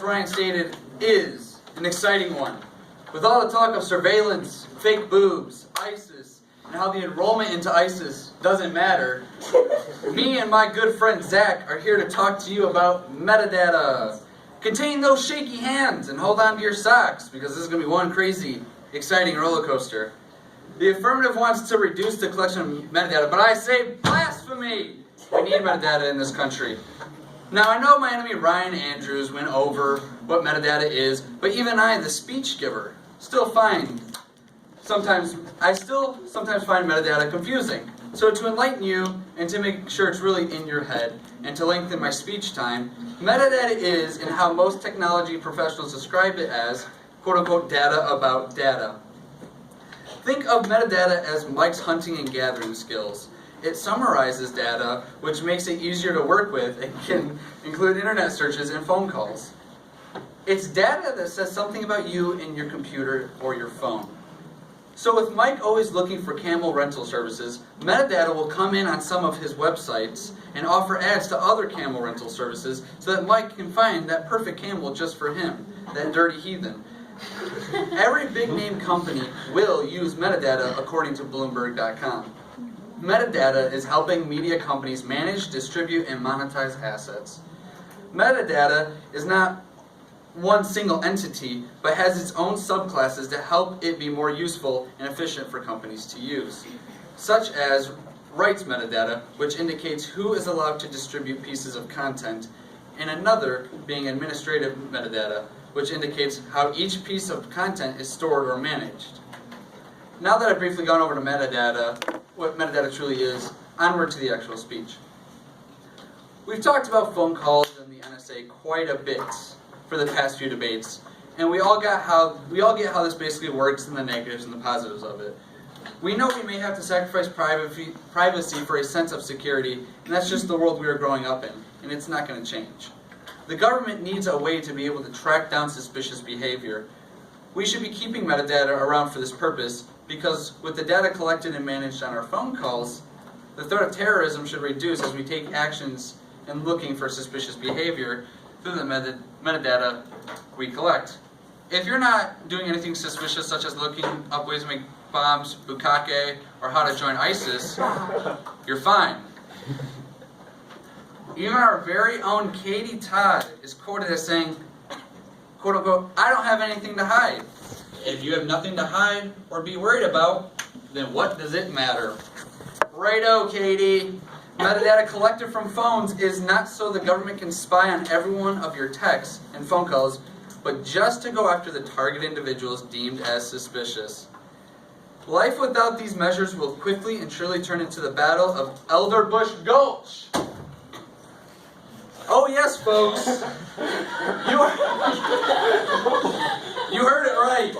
Ryan stated, is an exciting one. With all the talk of surveillance, fake boobs, ISIS, and how the enrollment into ISIS doesn't matter, me and my good friend Zach are here to talk to you about metadata. Contain those shaky hands and hold on to your socks, because this is going to be one crazy, exciting roller coaster. The affirmative wants to reduce the collection of metadata, but I say blasphemy! We need metadata in this country. Now, I know my enemy Ryan Andrews went over what metadata is, but even I, the speech giver, still find sometimes find metadata confusing. So to enlighten you, and to make sure it's really in your head, and to lengthen my speech time, metadata is, and how most technology professionals describe it as, quote-unquote, data about data. Think of metadata as Mike's hunting and gathering skills. It summarizes data, which makes it easier to work with and can include internet searches and phone calls. It's data that says something about you in your computer or your phone. So with Mike always looking for camel rental services, metadata will come in on some of his websites and offer ads to other camel rental services so that Mike can find that perfect camel just for him, that dirty heathen. Every big name company will use metadata according to Bloomberg.com. Metadata is helping media companies manage, distribute, and monetize assets. Metadata is not one single entity, but has its own subclasses to help it be more useful and efficient for companies to use, such as rights metadata, which indicates who is allowed to distribute pieces of content, and another being administrative metadata, which indicates how each piece of content is stored or managed. Now that I've briefly gone over to metadata, what metadata truly is, onward to the actual speech. We've talked about phone calls and the NSA quite a bit for the past few debates, and we all get how this basically works and the negatives and the positives of it. We know we may have to sacrifice privacy for a sense of security, and that's just the world we are growing up in, and it's not going to change. The government needs a way to be able to track down suspicious behavior. We should be keeping metadata around for this purpose, because with the data collected and managed on our phone calls, the threat of terrorism should reduce as we take actions in looking for suspicious behavior through the metadata we collect. If you're not doing anything suspicious, such as looking up ways to make bombs, bukkake, or how to join ISIS, you're fine. Even our very own Katie Todd is quoted as saying, quote unquote, "I don't have anything to hide." If you have nothing to hide or be worried about, then what does it matter? Righto, Katie. Metadata collected from phones is not so the government can spy on every one of your texts and phone calls, but just to go after the target individuals deemed as suspicious. Life without these measures will quickly and surely turn into the battle of Elder Bush Gulch. Oh yes, folks. You heard it right.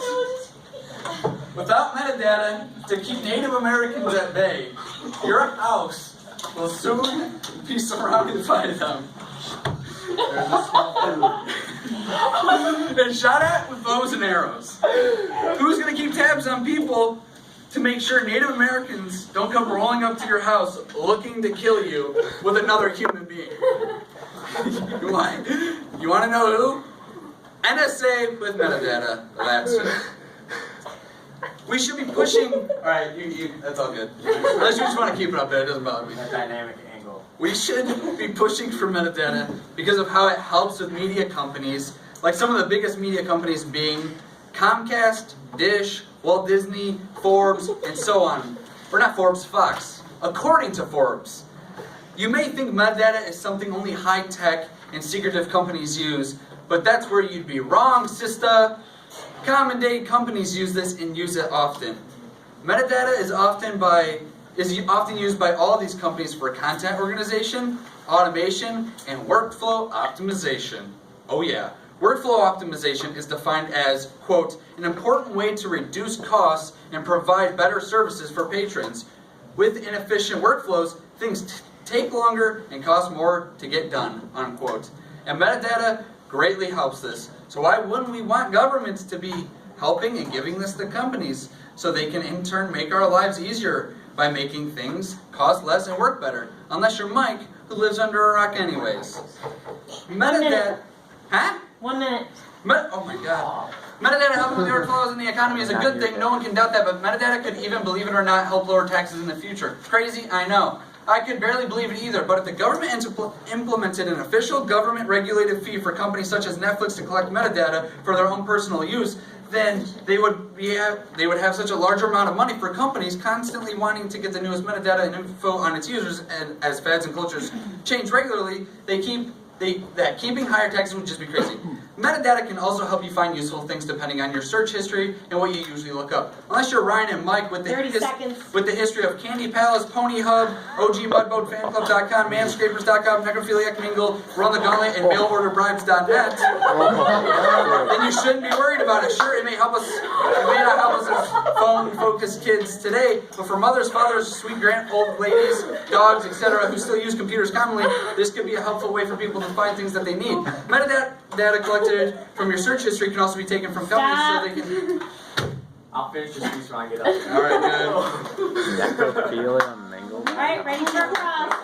Without metadata to keep Native Americans at bay, your house will soon be surrounded by them. There's a small and shot at with bows and arrows. Who's going to keep tabs on people to make sure Native Americans don't come rolling up to your house looking to kill you with another human being? You want to know who? NSA with metadata. That's it. We should be pushing. Alright, that's all good. Unless you just want to keep it up there, it doesn't bother me. That dynamic angle. We should be pushing for metadata because of how it helps with media companies, like some of the biggest media companies being Comcast, Dish, Walt Disney, Forbes, and so on. Or not Forbes, Fox. According to Forbes. You may think metadata is something only high-tech and secretive companies use, but that's where you'd be wrong, sister. Common-day companies use this and use it often. Metadata is often used by all these companies for content organization, automation, and workflow optimization. Oh yeah, workflow optimization is defined as, quote, an important way to reduce costs and provide better services for patrons. With inefficient workflows, things take longer and cost more to get done, unquote. And metadata greatly helps this. So why wouldn't we want governments to be helping and giving this to companies so they can in turn make our lives easier by making things cost less and work better? Unless you're Mike, who lives under a rock anyways. Metadata... Huh? 1 minute. Oh my god. Metadata helping with the workflows in the economy is a good thing, no one can doubt that, but metadata could even, believe it or not, help lower taxes in the future. Crazy? I know. I could barely believe it either, but if the government implemented an official government-regulated fee for companies such as Netflix to collect metadata for their own personal use, then they would have such a larger amount of money for companies constantly wanting to get the newest metadata and info on its users, and as fads and cultures change regularly, keeping higher taxes would just be crazy. Metadata can also help you find useful things depending on your search history and what you usually look up. Unless you're Ryan and Mike with the history of Candy Palace, Pony Hub, OGMudboat Fanclub.com, Manscrapers.com, Necrophiliac Mingle, Run the Gauntlet, and MailOrderBribes.net, then you shouldn't be worried about it. Sure, it may not help us as phone-focused kids today, but for mothers, fathers, sweet old ladies, dogs, etc., who still use computers commonly, this could be a helpful way for people to find things that they need. Metadata collected from your search history can also be taken from companies so they can... I'll finish this piece when I get up. Alright, good. Necrophilia mingle. Alright, ready for cross.